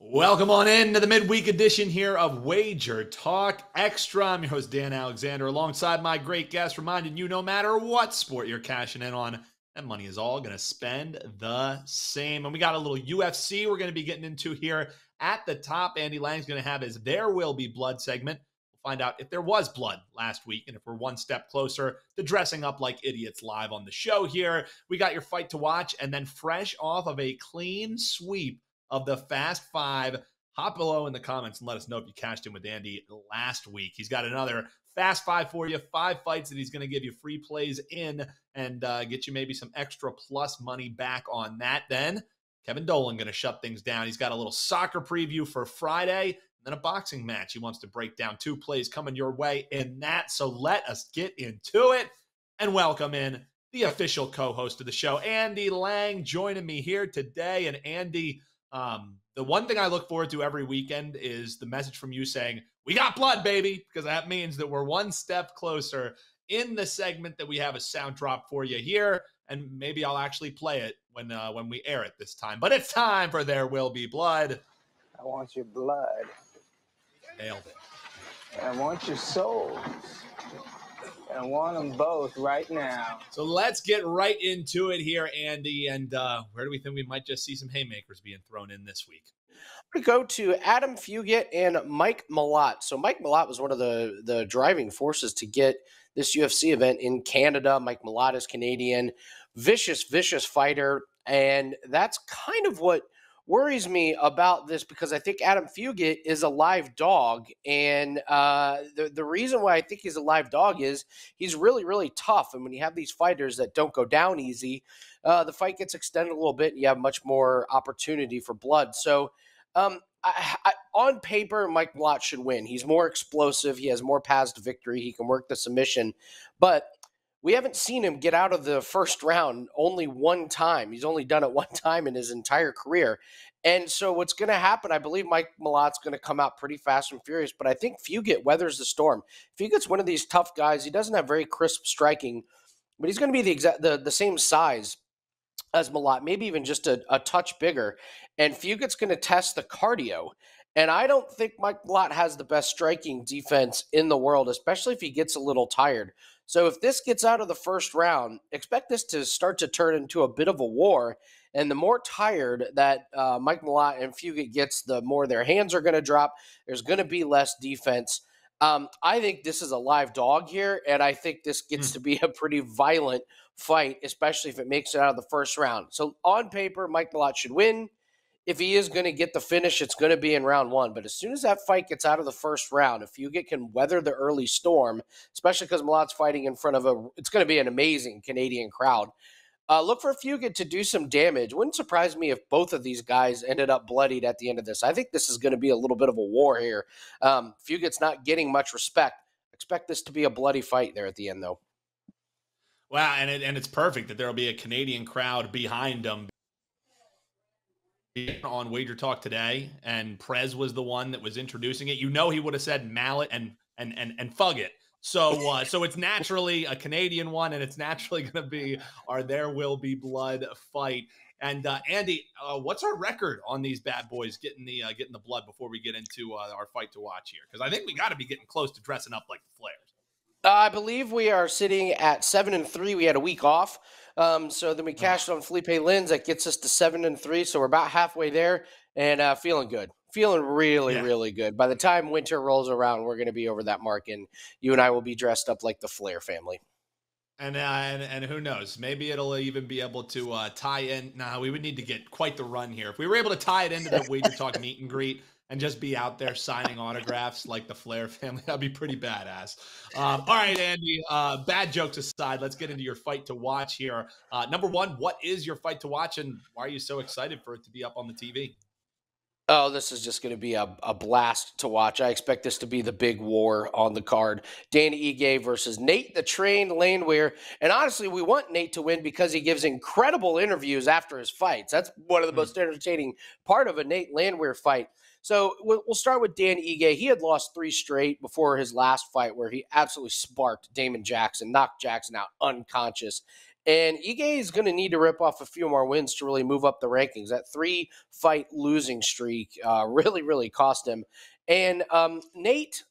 Welcome on in to the midweek edition here of WagerTalk Extra. I'm your host, Dan Alexander, alongside my great guest, reminding you no matter what sport you're cashing in on, that money is all going to spend the same. And we got a little UFC we're going to be getting into here at the top. Andy Lang's going to have his There Will Be Blood segment. We'll find out if there was blood last week and if we're one step closer to dressing up like idiots live on the show here. We got your fight to watch, and then fresh off of a clean sweep of the Fast Five. Hop below in the comments and let us know if you cashed in with Andy last week. He's got another Fast Five for you, 5 fights that he's going to give you free plays in and get you maybe some extra plus money back on that. Then Kevin Dolan going to shut things down. He's got a little soccer preview for Friday and then a boxing match he wants to break down. 2 plays coming your way in that. So let us get into it and welcome in the official co-host of the show, Andy Lang, joining me here today. And Andy, the one thing I look forward to every weekend is the message from you saying, we got blood, baby, because that means that we're one step closer in the segment that we have a sound drop for you here, and maybe I'll actually play it when we air it this time. But it's time for There Will Be Blood. I want your blood. Nailed it. And I want your souls. And I want them both right now. So let's get right into it here, Andy. And where do we think we might just see some haymakers being thrown in this week? We go to Adam Fugitt and Mike Malott. So Mike Malott was one of the driving forces to get this UFC event in Canada. Mike Malott is Canadian, vicious fighter. And that's kind of what worries me about this, because I think Adam Fugitt is a live dog. And the reason why I think he's a live dog is he's really, really tough. And when you have these fighters that don't go down easy, the fight gets extended a little bit and you have much more opportunity for blood. So on paper, Mike Malott should win. He's more explosive. He has more paths to victory. He can work the submission. But we haven't seen him get out of the first round only one time. He's only done it one time in his entire career. And so what's going to happen, I believe Mike Malott's going to come out pretty fast and furious, but I think Fugitt weathers the storm. Fugitt's one of these tough guys. He doesn't have very crisp striking, but he's going to be the same size as Malott, maybe even just a touch bigger. And Fugitt's going to test the cardio. And I don't think Mike Malott has the best striking defense in the world, especially if he gets a little tired. So if this gets out of the first round, expect this to start to turn into a bit of a war. And the more tired that Mike Malott and Fugitt gets, the more their hands are going to drop. There's going to be less defense. I think this is a live dog here, and I think this gets to be a pretty violent fight, especially if it makes it out of the first round. So on paper, Mike Malott should win. If he is going to get the finish, it's going to be in round 1. But as soon as that fight gets out of the first round, if Fugitt can weather the early storm, especially because Malott's fighting in front of it's going to be an amazing Canadian crowd. Look for Fugitt to do some damage. Wouldn't surprise me if both of these guys ended up bloodied at the end of this. I think this is going to be a little bit of a war here. Fugitt's not getting much respect. Expect this to be a bloody fight there at the end, though. Wow, and it's perfect that there will be a Canadian crowd behind them. On Wager Talk today, and Prez was the one that was introducing it. You know, he would have said Malott and Fugitt. So it's naturally a Canadian one, and it's naturally going to be our There Will Be Blood fight. And Andy, what's our record on these bad boys getting the blood before we get into our fight to watch here? Because I think we got to be getting close to dressing up like the Flares. I believe we are sitting at 7-3. We had a week off. So then we cashed on Felipe Lins. That gets us to 7-3. So we're about halfway there and feeling good. Feeling really good. By the time winter rolls around, we're going to be over that mark, and you and I will be dressed up like the Flair family. And who knows? Maybe it'll even be able to tie in. No, we would need to get quite the run here. If we were able to tie it into the Wager Talk meet and greet and just be out there signing autographs like the Flair family, that'd be pretty badass. All right, Andy, bad jokes aside, let's get into your fight to watch here. Number 1, what is your fight to watch, and why are you so excited for it to be up on the TV? Oh, this is just going to be a blast to watch. I expect this to be the big war on the card. Dan Ige versus Nate the Train Landwehr. And honestly, we want Nate to win because he gives incredible interviews after his fights. That's one of the most entertaining part of a Nate Landwehr fight. So we'll start with Dan Ige. He had lost 3 straight before his last fight where he absolutely sparked Damon Jackson, knocked Jackson out unconscious. And Ige is going to need to rip off a few more wins to really move up the rankings. That 3-fight losing streak really cost him. And Nate,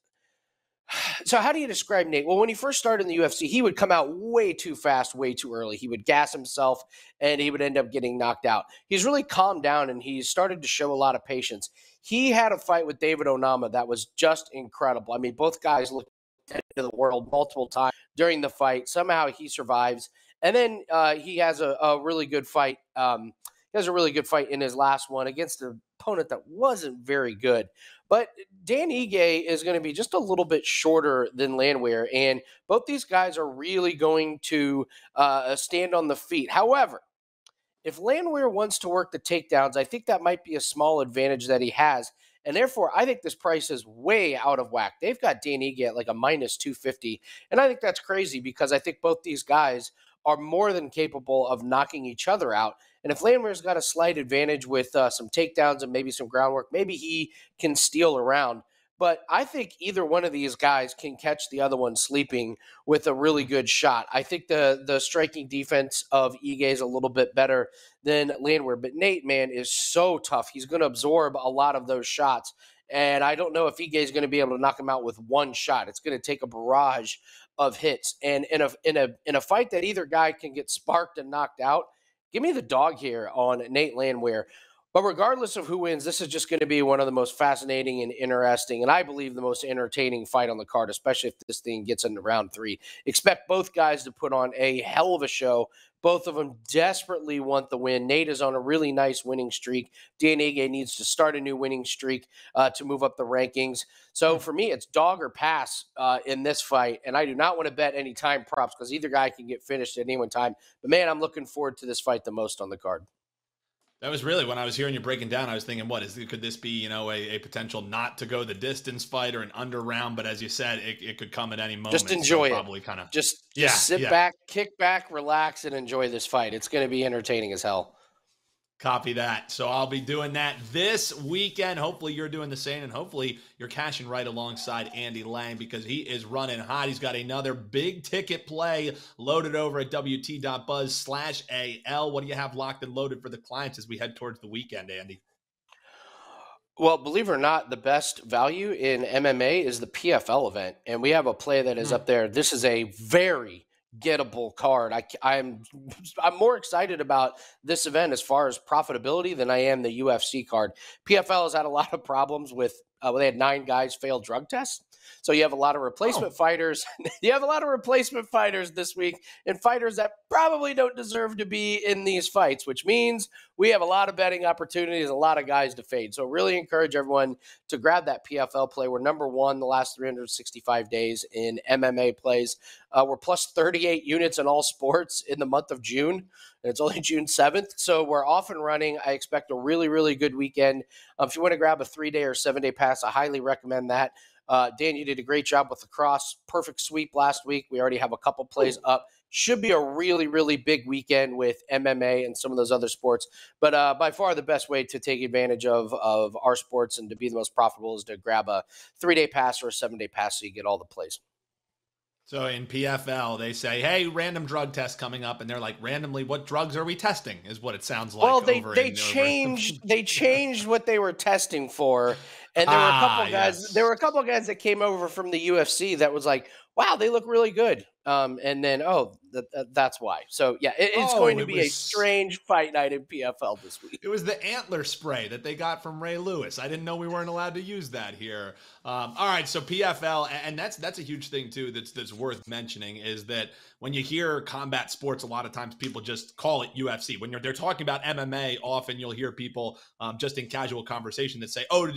so how do you describe Nate? Well, when he first started in the UFC, he would come out way too fast, way too early. He would gas himself, and he would end up getting knocked out. He's really calmed down, and he's started to show a lot of patience. He had a fight with David Onama that was just incredible. I mean, both guys looked into the world multiple times during the fight. Somehow he survives. And then he has a really good fight. He has a really good fight in his last one against an opponent that wasn't very good. But Dan Ige is going to be just a little bit shorter than Landwehr, and both these guys are really going to stand on the feet. However, if Landwehr wants to work the takedowns, I think that might be a small advantage that he has. And therefore, I think this price is way out of whack. They've got Dan Ige at like a minus 250. And I think that's crazy because I think both these guys are more than capable of knocking each other out. And if Landwehr's got a slight advantage with some takedowns and maybe some groundwork, maybe he can steal around. But I think either one of these guys can catch the other one sleeping with a really good shot. I think the striking defense of Ige is a little bit better than Landwehr. But Nate, man, is so tough. He's going to absorb a lot of those shots. And I don't know if Ige is going to be able to knock him out with one shot. It's going to take a barrage of hits. And in a fight that either guy can get sparked and knocked out, give me the dog here on Nate Landwehr. But regardless of who wins, this is just going to be one of the most fascinating and interesting, and I believe the most entertaining fight on the card, especially if this thing gets into round 3. Expect both guys to put on a hell of a show. Both of them desperately want the win. Nate is on a really nice winning streak. Dan Ige needs to start a new winning streak to move up the rankings. So for me, it's dog or pass in this fight, and I do not want to bet any time props because either guy can get finished at any one time. But, man, I'm looking forward to this fight the most on the card. That was really, when I was hearing you breaking down, I was thinking, could this be, a potential not to go the distance fight or an under round? But as you said, it could come at any moment. Just enjoy it. Probably kind of just sit back, kick back, relax, and enjoy this fight. It's going to be entertaining as hell. Copy that. So I'll be doing that this weekend. Hopefully you're doing the same, and hopefully you're cashing right alongside Andy Lang because he is running hot. He's got another big ticket play loaded over at wt.buzz/AL. What do you have locked and loaded for the clients as we head towards the weekend, Andy? Well, believe it or not, the best value in MMA is the PFL event, and we have a play that is up there. This is a very gettable card. I'm more excited about this event as far as profitability than I am the UFC card. PFL has had a lot of problems with they had 9 guys fail drug tests. So you have a lot of replacement fighters. You have a lot of replacement fighters this week and fighters that probably don't deserve to be in these fights, which means we have a lot of betting opportunities, a lot of guys to fade. So really encourage everyone to grab that PFL play. We're number 1 the last 365 days in MMA plays. We're plus 38 units in all sports in the month of June. And it's only June 7th. So we're off and running. I expect a really, really good weekend. If you want to grab a 3-day or 7-day pass, I highly recommend that. Dan, you did a great job with the cross. Perfect sweep last week. We already have a couple plays up. Should be a really, really big weekend with MMA and some of those other sports. But by far the best way to take advantage of our sports and to be the most profitable is to grab a 3-day pass or a 7-day pass so you get all the plays. So in PFL, they say, hey, random drug test coming up. And they're like, randomly, what drugs are we testing is what it sounds like. Well, they changed what they were testing for. And there were a couple guys. There were a couple of guys that came over from the UFC that was like, "Wow, they look really good." And then, that's why. So yeah, it's going to be a strange fight night in PFL this week. It was the antler spray that they got from Ray Lewis. I didn't know we weren't allowed to use that here. All right, so PFL, and that's a huge thing too. That's worth mentioning is that when you hear combat sports, a lot of times people just call it UFC. When they're talking about MMA, often you'll hear people just in casual conversation that say, "Oh,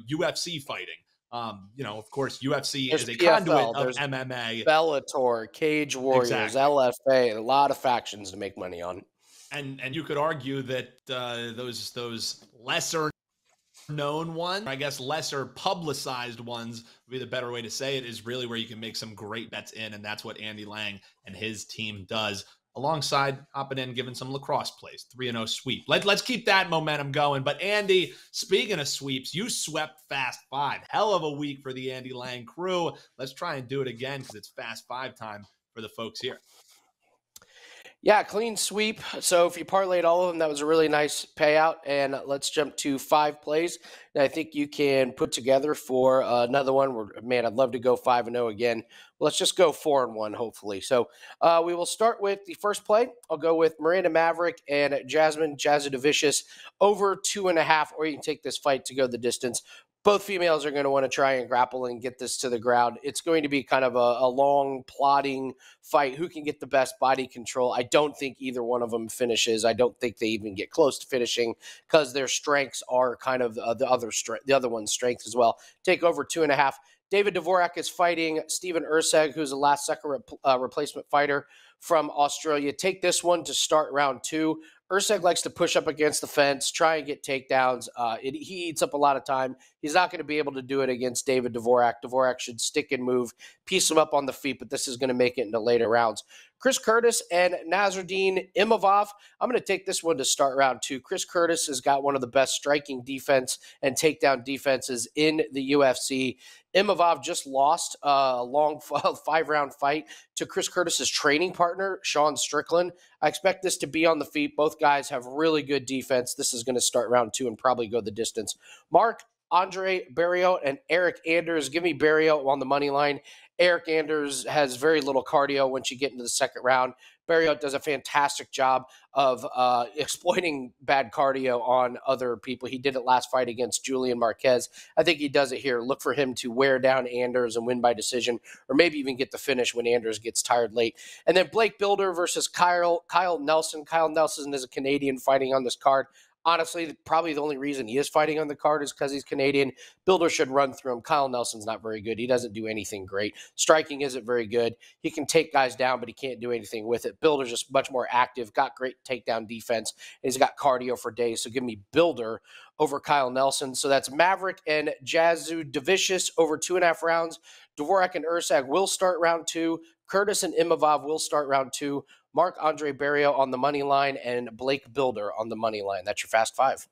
UFC fighting." Of course, UFC is a conduit of MMA. Bellator, Cage Warriors, exactly. LFA, a lot of factions to make money on. And you could argue that those lesser known ones, I guess lesser publicized ones would be the better way to say it, is really where you can make some great bets in, and that's what Andy Lang and his team does. Alongside hopping in, giving some lacrosse plays, 3-0 sweep. Let's keep that momentum going. But Andy, speaking of sweeps, you swept Fast 5. Hell of a week for the Andy Lang crew. Let's try and do it again because it's Fast 5 time for the folks here. Yeah, clean sweep. So if you parlayed all of them, that was a really nice payout. And let's jump to 5 plays that I think you can put together for another one. Man, I'd love to go 5-0 again. Let's just go 4-1, hopefully. So we will start with the first play. I'll go with Miranda Maverick and Jasmine Jazzy DeVicious over 2.5, or you can take this fight to go the distance. Both females are going to want to try and grapple and get this to the ground. It's going to be kind of a long, plodding fight. Who can get the best body control? I don't think either one of them finishes. I don't think they even get close to finishing because their strengths are kind of the other one's strength as well. Take over 2.5. David Dvorak is fighting Steven Urseg, who's a last-second replacement fighter from Australia. Take this one to start round 2. Urseg likes to push up against the fence, try and get takedowns. He eats up a lot of time. He's not going to be able to do it against David Dvorak. Dvorak should stick and move, piece him up on the feet, but this is going to make it into later rounds. Chris Curtis and Nasruddin Imavov. I'm going to take this one to start round 2. Chris Curtis has got one of the best striking defense and takedown defenses in the UFC. Imavov just lost a long 5-round fight to Chris Curtis's training partner, Sean Strickland. I expect this to be on the feet. Both guys have really good defense. This is going to start round 2 and probably go the distance. Andre Barrios and Eric Anders. Give me Barrios on the money line. Eric Anders has very little cardio once you get into the second round. Barrios does a fantastic job of exploiting bad cardio on other people. He did it last fight against Julian Marquez. I think he does it here. Look for him to wear down Anders and win by decision, or maybe even get the finish when Anders gets tired late. And then Blake Bilder versus Kyle Nelson. Kyle Nelson is a Canadian fighting on this card. Honestly, probably the only reason he is fighting on the card is because he's Canadian. Bilder should run through him. Kyle Nelson's not very good. He doesn't do anything great. Striking isn't very good. He can take guys down, but he can't do anything with it. Bilder's just much more active, got great takedown defense, and he's got cardio for days. So give me Bilder over Kyle Nelson. So that's Maverick and Jazzy DeVicious over 2.5 rounds. Dvorak and Ursag will start round 2. Curtis and Imavov will start round 2. Marc-Andre Barrios on the money line, and Blake Bilder on the money line. That's your Fast 5.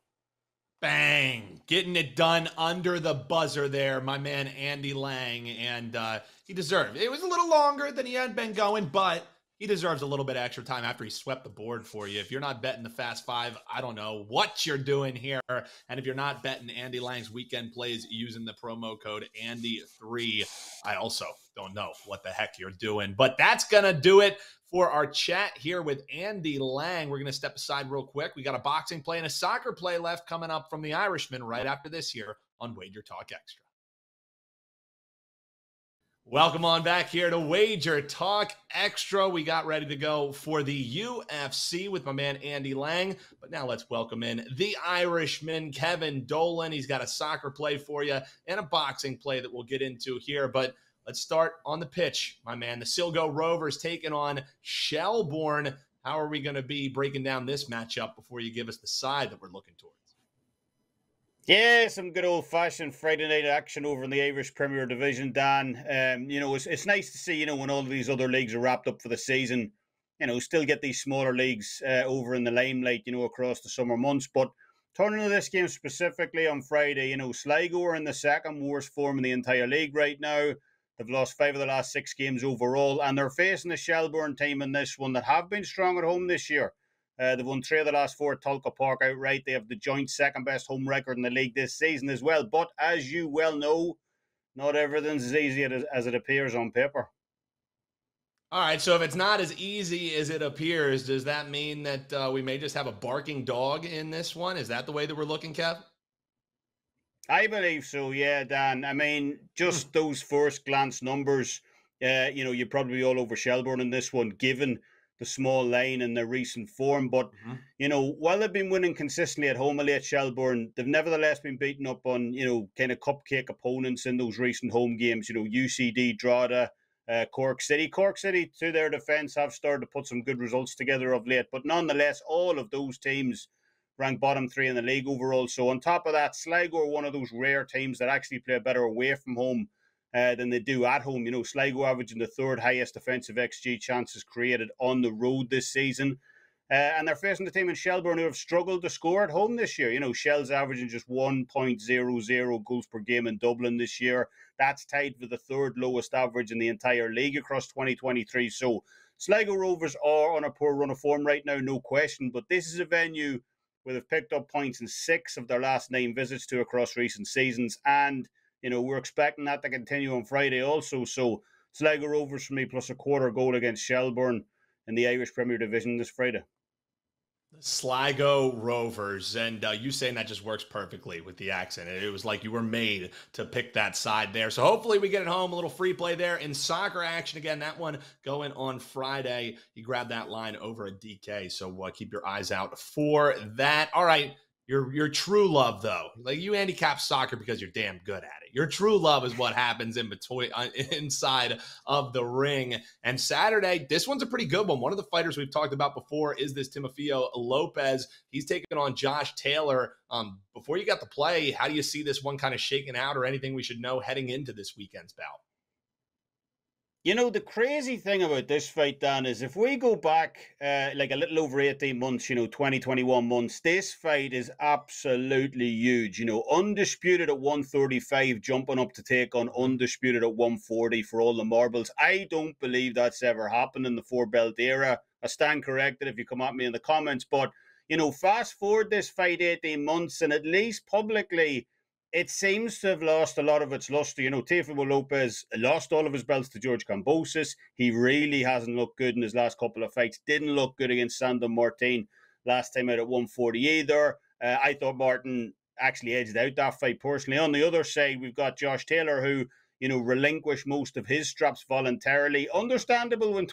Bang! Getting it done under the buzzer there, my man Andy Lang, and he deserved it. It was a little longer than he had been going, but he deserves a little bit of extra time after he swept the board for you. If you're not betting the Fast 5, I don't know what you're doing here. And if you're not betting Andy Lang's weekend plays using the promo code Andy3, I also don't know what the heck you're doing. But that's going to do it for our chat here with Andy Lang. We're going to step aside real quick. We got a boxing play and a soccer play left coming up from the Irishman right after this here on WagerTalk Extra. Welcome on back here to WagerTalk Extra. We got ready to go for the UFC with my man Andy Lang. But now let's welcome in the Irishman, Kevin Dolan. He's got a soccer play for you and a boxing play that we'll get into here. But let's start on the pitch, my man. The Sligo Rovers taking on Shelbourne. How are we going to be breaking down this matchup before you give us the side that we're looking towards? Yeah, some good old-fashioned Friday night action over in the Irish Premier Division, Dan. It's nice to see, when all of these other leagues are wrapped up for the season, still get these smaller leagues over in the limelight, across the summer months. But turning to this game specifically on Friday, Sligo are in the second worst form in the entire league right now. They've lost 5 of the last 6 games overall, and they're facing a Shelbourne team in this one that have been strong at home this year. They've won 3 of the last 4 at Tulka Park outright. They have the joint second-best home record in the league this season as well. But as you well know, not everything's as easy as it appears on paper. All right, so if it's not as easy as it appears, does that mean that we may just have a barking dog in this one? Is that the way that we're looking, Kev? I believe so, yeah, Dan. I mean, just those first glance numbers, you'd probably be all over Shelbourne in this one, given the small line and their recent form. But, while they've been winning consistently at home at Shelbourne, they've nevertheless been beaten up on, kind of cupcake opponents in those recent home games, UCD, Drogheda, Cork City. Cork City, to their defence, have started to put some good results together of late. But nonetheless, all of those teams ranked bottom 3 in the league overall. So on top of that, Sligo are one of those rare teams that actually play better away from home than they do at home. Sligo averaging the 3rd highest defensive XG chances created on the road this season. And they're facing the team in Shelbourne who have struggled to score at home this year. Shell's averaging just 1.00 goals per game in Dublin this year. That's tied for the 3rd lowest average in the entire league across 2023. So Sligo Rovers are on a poor run of form right now, no question, but this is a venue where they've picked up points in 6 of their last 9 visits to across recent seasons, and we're expecting that to continue on Friday also. So Sligo Rovers for me, plus a quarter goal against Shelbourne in the Irish Premier Division this Friday. Sligo Rovers, and you saying that just works perfectly with the accent. It was like you were made to pick that side there. So hopefully we get it home. A little free play there in soccer action. Again, that one going on Friday. You grab that line over at DK, so keep your eyes out for that. All right. Your true love, though, like you handicap soccer because you're damn good at it. Your true love is what happens in between, inside of the ring. And Saturday, this one's a pretty good one. One of the fighters we've talked about before is this Teofimo Lopez. He's taking on Josh Taylor. Before you got the play, how do you see this one kind of shaking out, or anything we should know heading into this weekend's bout? The crazy thing about this fight, Dan, is if we go back like a little over 18 months, 20, 21 months, this fight is absolutely huge. Undisputed at 135, jumping up to take on undisputed at 140 for all the marbles. I don't believe that's ever happened in the 4-belt era. I stand corrected if you come at me in the comments. But, fast forward this fight 18 months, and at least publicly, it seems to have lost a lot of its luster. Teofimo Lopez lost all of his belts to George Kambosos. He really hasn't looked good in his last couple of fights. Didn't look good against Sandor Martin last time out at 140 either. I thought Martin actually edged out that fight personally. On the other side, we've got Josh Taylor, who relinquished most of his straps voluntarily. Understandable when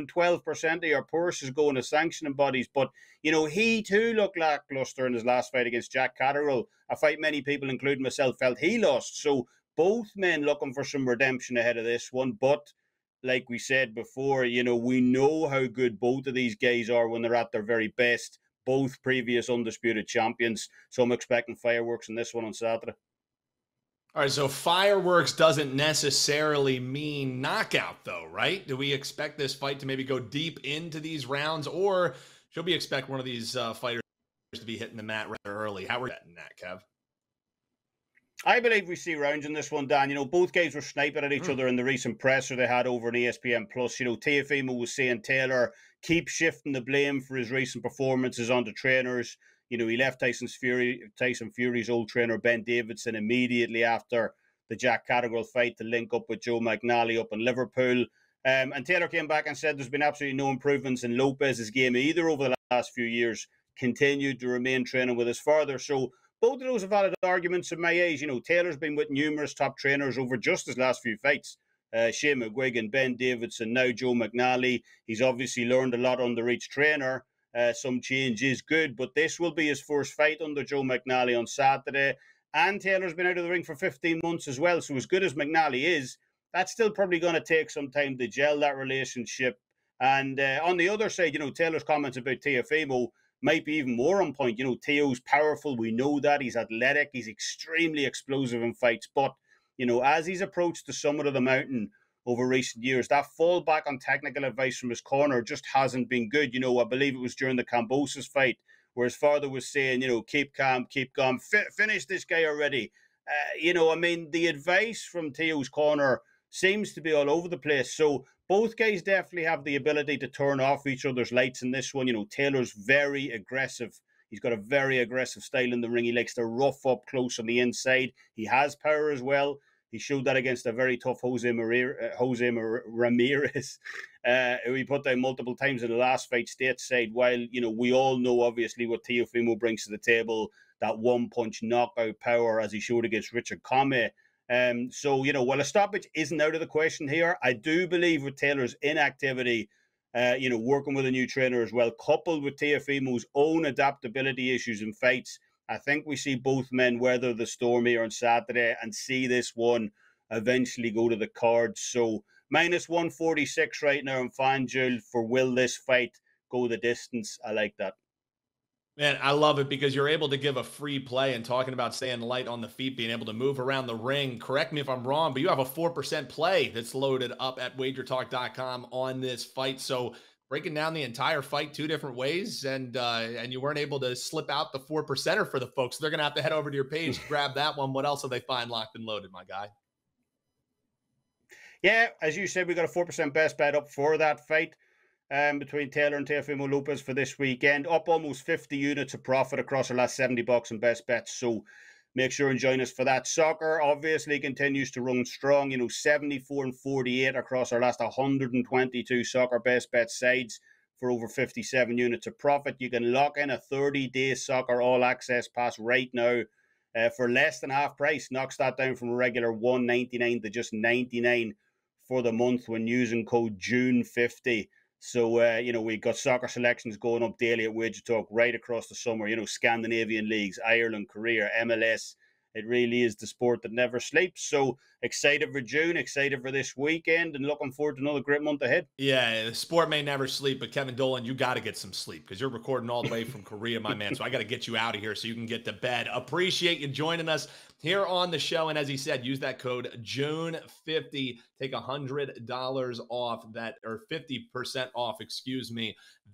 12% of your purse is going to sanctioning bodies. But, he too looked lackluster in his last fight against Jack Catterall, a fight many people, including myself, felt he lost. So both men looking for some redemption ahead of this one. But like we said before, we know how good both of these guys are when they're at their very best. Both previous undisputed champions. So I'm expecting fireworks in this one on Saturday. All right, so fireworks doesn't necessarily mean knockout, though, right? Do we expect this fight to maybe go deep into these rounds, or should we expect one of these fighters to be hitting the mat rather early? How are you betting that, Kev? I believe we see rounds in this one, Dan. Both guys were sniping at each other in the recent presser they had over on ESPN+. Teofimo was saying Taylor keep shifting the blame for his recent performances onto trainers. He left Tyson Fury's old trainer, Ben Davidson, immediately after the Jack Catterall fight to link up with Joe McNally up in Liverpool. And Taylor came back and said there's been absolutely no improvements in Lopez's game either over the last few years. Continued to remain training with his father. So both of those are valid arguments in my age. Taylor's been with numerous top trainers over just his last few fights. Shane McGuigan, Ben Davidson, now Joe McNally. He's obviously learned a lot under each trainer. Some change is good, but this will be his first fight under Joe McNally on Saturday. And Taylor's been out of the ring for 15 months as well. So as good as McNally is, that's still probably going to take some time to gel that relationship. And on the other side, Taylor's comments about Teofimo might be even more on point. Teo's powerful. We know that. He's athletic. He's extremely explosive in fights. But, as he's approached the summit of the mountain over recent years, that fall back on technical advice from his corner just hasn't been good. I believe it was during the Kambosos fight where his father was saying, keep calm, keep calm, finish this guy already. The advice from Teo's corner seems to be all over the place. So both guys definitely have the ability to turn off each other's lights in this one. Taylor's very aggressive. He's got a very aggressive style in the ring. He likes to rough up close on the inside. He has power as well. He showed that against a very tough Jose Ramirez, who he put down multiple times in the last fight stateside. While, we all know, obviously, what Teofimo brings to the table, that one-punch knockout power, as he showed against Richard Commey. While a stoppage isn't out of the question here, I do believe with Taylor's inactivity, working with a new trainer as well, coupled with Teofimo's own adaptability issues in fights, I think we see both men weather the storm here on Saturday and see this one eventually go to the cards. So minus 146 right now in FanDuel for will this fight go the distance. I like that. Man, I love it because you're able to give a free play, and talking about staying light on the feet, being able to move around the ring. Correct me if I'm wrong, but you have a 4% play that's loaded up at WagerTalk.com on this fight. So breaking down the entire fight 2 different ways, and you weren't able to slip out the 4%er for the folks. So they're going to have to head over to your page to grab that one. What else will they find locked and loaded, my guy? Yeah, as you said, we got a 4% best bet up for that fight. between Taylor and Teofimo Lopez for this weekend. Up almost 50 units of profit across our last 70 bucks and best bets. So make sure and join us for that. Soccer obviously continues to run strong. 74 and 48 across our last 122 soccer best bet sides for over 57 units of profit. You can lock in a 30-day soccer all-access pass right now for less than half price. Knocks that down from a regular $199 to just $99 for the month when using code June50. So, we've got soccer selections going up daily at WagerTalk right across the summer. Scandinavian leagues, Ireland, Korea, MLS. It really is the sport that never sleeps. So excited for June, excited for this weekend, and looking forward to another great month ahead. Yeah, the sport may never sleep, but Kevin Dolan, you got to get some sleep because you're recording all the way from Korea, my man. So I got to get you out of here so you can get to bed. Appreciate you joining us here on the show. And as he said, use that code June50. Take $100 off that, or 50% off,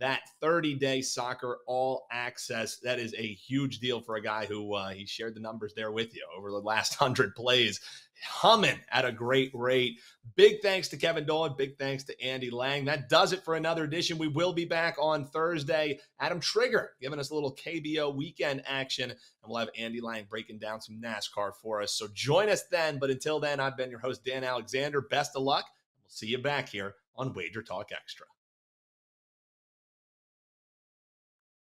that 30-day soccer all access. That is a huge deal for a guy who he shared the numbers there with you over the last 100 plays. Humming at a great rate. Big thanks to Kevin Dolan. Big thanks to Andy Lang. That does it for another edition. We will be back on Thursday. Adam Trigger giving us a little KBO weekend action, and we'll have Andy Lang breaking down some NASCAR for us. So join us then. But until then, I've been your host, Dan Alexander. Best of luck. We'll see you back here on WagerTalk Extra.